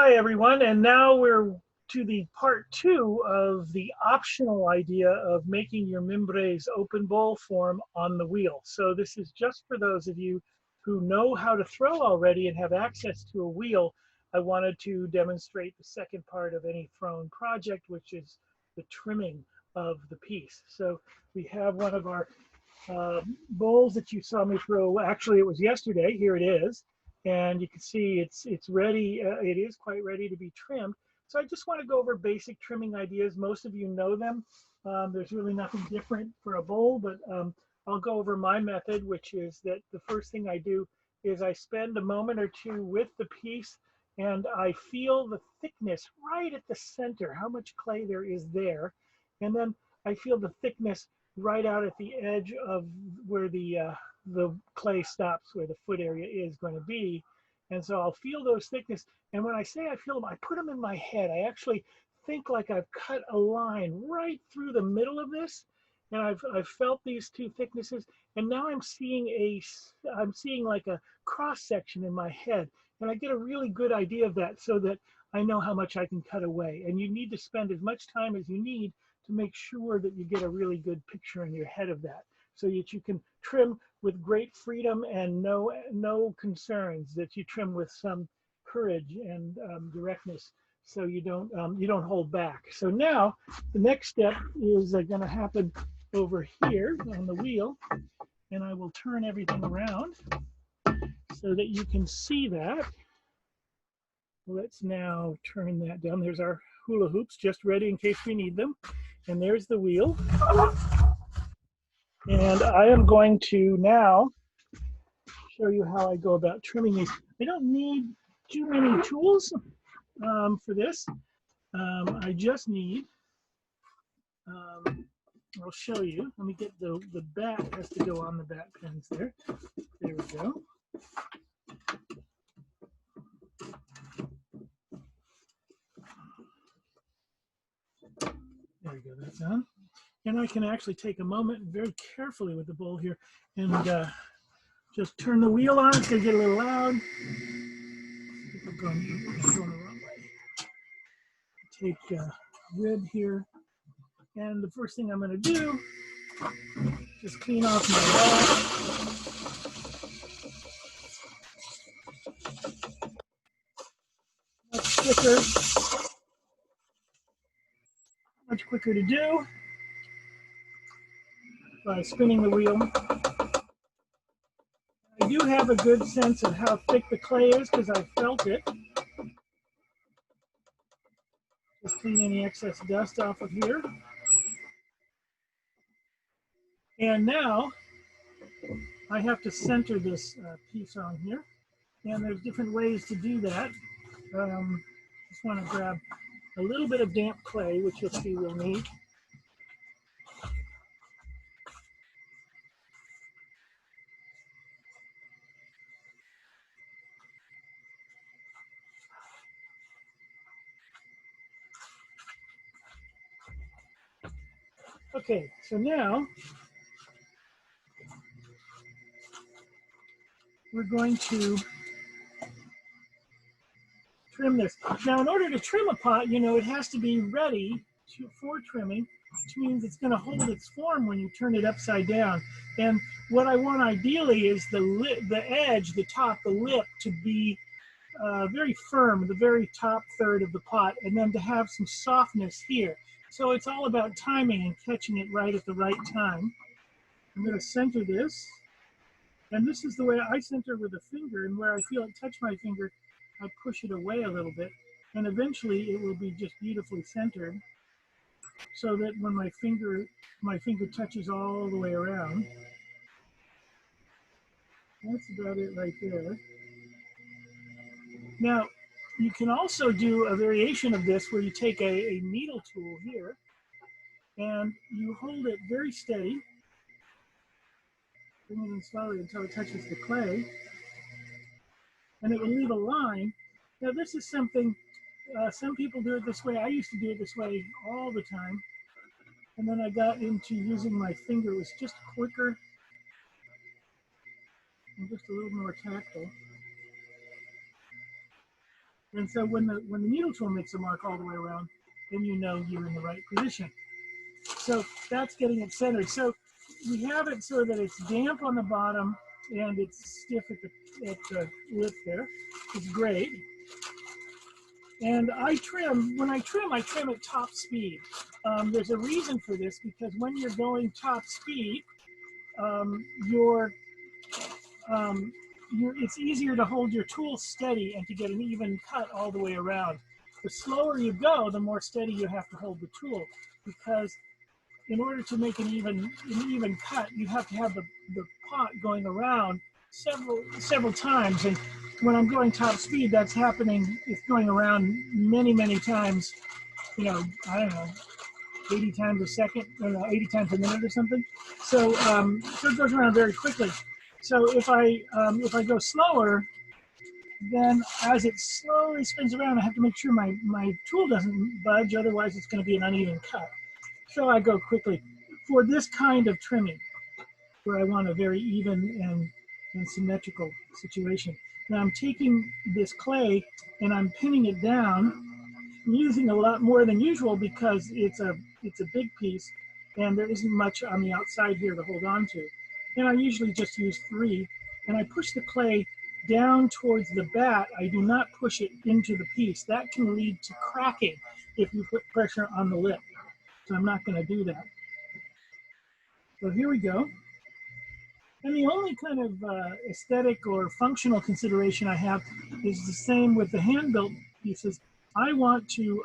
Hi, everyone. And now we're to the part two of the optional idea of making your Mimbres open bowl form on the wheel. So this is just for those of you who know how to throw already and have access to a wheel. I wanted to demonstrate the second part of any thrown project, which is the trimming of the piece. So we have one of our bowls that you saw me throw. Actually, it was yesterday. Here it is. And you can see it's ready. It is quite ready to be trimmed. So I just want to go over basic trimming ideas. Most of you know them. There's really nothing different for a bowl, but I'll go over my method, which is that the first thing I do is I spend a moment or two with the piece and I feel the thickness right at the center, how much clay there is there. And then I feel the thickness right out at the edge of where the clay stops, where the foot area is going to be. And so I'll feel those thickness. And when I say I feel them, I put them in my head. I actually think like I've cut a line right through the middle of this. And I've felt these two thicknesses. And now I'm seeing like a cross section in my head. And I get a really good idea of that so that I know how much I can cut away. And you need to spend as much time as you need to make sure that you get a really good picture in your head of that, so that you can trim with great freedom and no concerns, that you trim with some courage and directness, so you don't hold back. So now the next step is going to happen over here on the wheel, and I will turn everything around so that you can see that. Let's now turn that down. There's our hula hoops just ready in case we need them. And there's the wheel. And I am going to now show you how I go about trimming these. I don't need too many tools for this. I just need, I'll show you. Let me get the back, has to go on the back pins there. There we go. There we go, that's on. And I can actually take a moment very carefully with the bowl here and just turn the wheel on. It's going to get a little loud. We're going the wrong way. Take red here. And the first thing I'm going to do, just clean off my ball. Much quicker to do by spinning the wheel. I do have a good sense of how thick the clay is because I felt it. Just clean any excess dust off of here. And now I have to center this piece on here. And there's different ways to do that. Just want to grab a little bit of damp clay, which you'll see we'll need. Okay, so now we're going to trim this. Now, in order to trim a pot, you know, it has to be ready for trimming, which means it's going to hold its form when you turn it upside down. And what I want ideally is the edge, the top, the lip to be very firm, the very top third of the pot, and then to have some softness here. So it's all about timing and catching it right at the right time. I'm going to center this. And this is the way I center with a finger, and where I feel it touch my finger, I push it away a little bit, and eventually it will be just beautifully centered, so that when my finger touches all the way around. That's about it right there. Now, you can also do a variation of this where you take a needle tool here, and you hold it very steady, bring it in slowly until it touches the clay, and it will leave a line. Now, this is something, some people do it this way. I used to do it this way all the time. And then I got into using my finger. It was just quicker and just a little more tactile. And so when the needle tool makes a mark all the way around, then you know you're in the right position. So that's getting it centered. So we have it so that it's damp on the bottom and it's stiff at the lip there. It's great. And when I trim at top speed. There's a reason for this because when you're going top speed, um, you're, it's easier to hold your tool steady and to get an even cut all the way around. The slower you go, the more steady you have to hold the tool because in order to make an even cut, you have to have the pot going around several times. And when I'm going top speed, that's happening. It's going around many times. You know, I don't know, 80 times a second, or 80 times a minute or something. So so it goes around very quickly. So if I go slower, then as it slowly spins around, I have to make sure my tool doesn't budge. Otherwise, it's going to be an uneven cut. So I go quickly for this kind of trimming where I want a very even and symmetrical situation. Now I'm taking this clay and I'm pinning it down. I'm using a lot more than usual because it's a big piece and there isn't much on the outside here to hold on to. And I usually just use 3 and I push the clay down towards the bat. I do not push it into the piece. That can lead to cracking if you put pressure on the lip. So I'm not going to do that. So here we go. And the only kind of aesthetic or functional consideration I have is the same with the hand-built pieces. I want to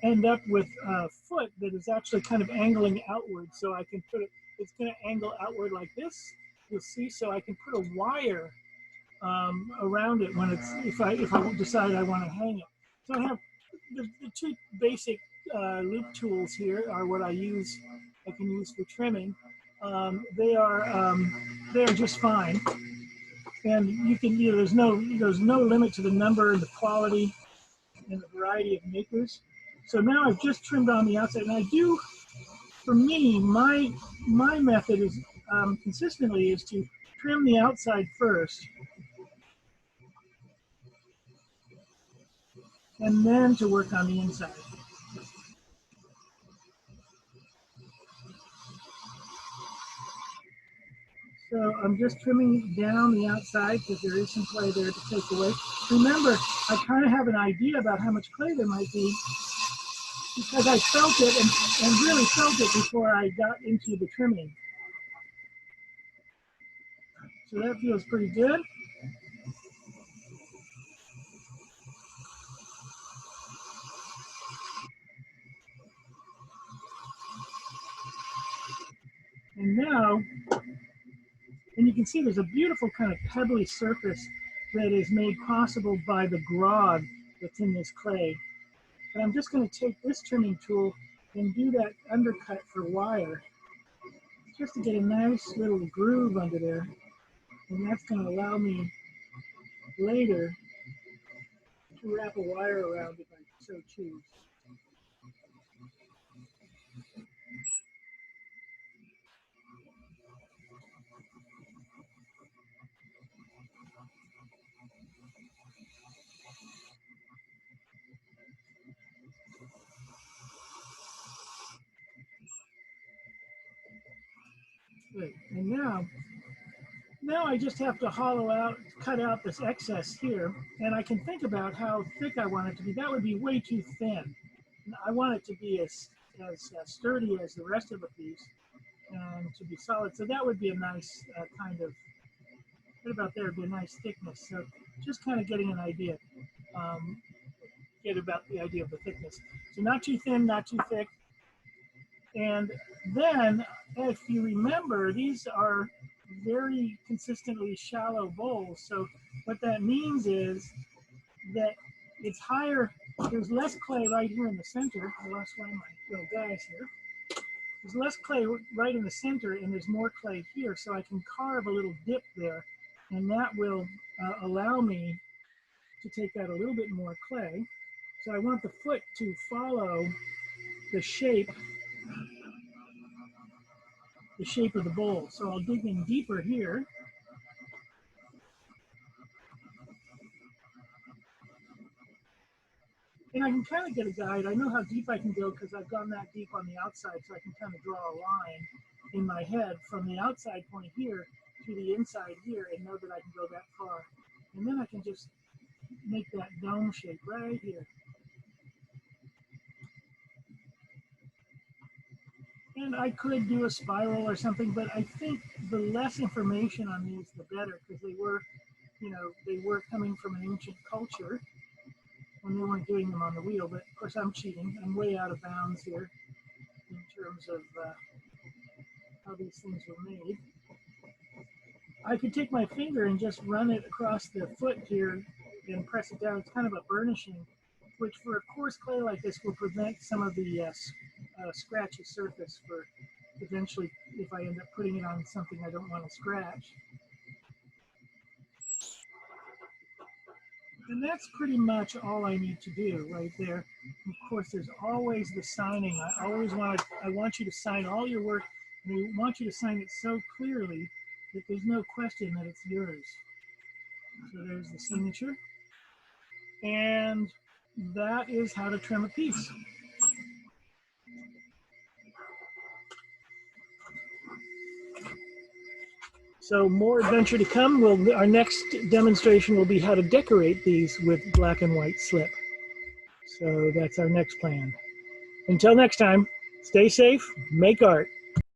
end up with a foot that is actually kind of angling outward. So I can put it, it's going to angle outward like this. You'll see. So I can put a wire around it when it's, if I decide I want to hang it. So I have the 2 basic loop tools here are what I can use for trimming. They are just fine, and you can there's no limit to the number and the quality and the variety of makers. So now I've just trimmed on the outside, and I do, for me, my method is consistently is to trim the outside first, and then to work on the inside. So I'm just trimming down the outside because there is some clay there to take away. Remember, I kind of have an idea about how much clay there might be because I felt it and really felt it before I got into the trimming. So that feels pretty good. And now, and you can see there's a beautiful kind of pebbly surface that is made possible by the grog that's in this clay. And I'm just going to take this trimming tool and do that undercut for wire just to get a nice little groove under there. And that's going to allow me later to wrap a wire around if I so choose. Good. And now I just have to cut out this excess here, and I can think about how thick I want it to be. That would be way too thin. I want it to be as sturdy as the rest of the piece and to be solid. So that would be a nice kind of, right about there would be a nice thickness. So just kind of getting an idea, get about the idea of the thickness. So not too thin, not too thick. And then, if you remember, these are very consistently shallow bowls. So what that means is that it's higher, there's less clay right here in the center. I lost one of my little guys here. There's less clay right in the center and there's more clay here. So I can carve a little dip there and that will allow me to take out a little bit more clay. So I want the foot to follow the shape of the bowl. So I'll dig in deeper here. And I can kind of get a guide. I know how deep I can go because I've gone that deep on the outside, so I can kind of draw a line in my head from the outside point here to the inside here and know that I can go that far. And then I can just make that dome shape right here. And I could do a spiral or something, but I think the less information on these, the better, because they were, you know, they were coming from an ancient culture when they weren't doing them on the wheel. But of course, I'm cheating. I'm way out of bounds here in terms of how these things were made. I could take my finger and just run it across the foot here and press it down. It's kind of a burnishing, which for a coarse clay like this will prevent some of the scratchy surface for eventually if I end up putting it on something I don't want to scratch. And that's pretty much all I need to do right there. Of course, there's always the signing. I want you to sign all your work, and I want you to sign it so clearly that there's no question that it's yours. So there's the signature. And that is how to trim a piece. So more adventure to come. Our next demonstration will be how to decorate these with black and white slip. So that's our next plan. Until next time, stay safe, make art.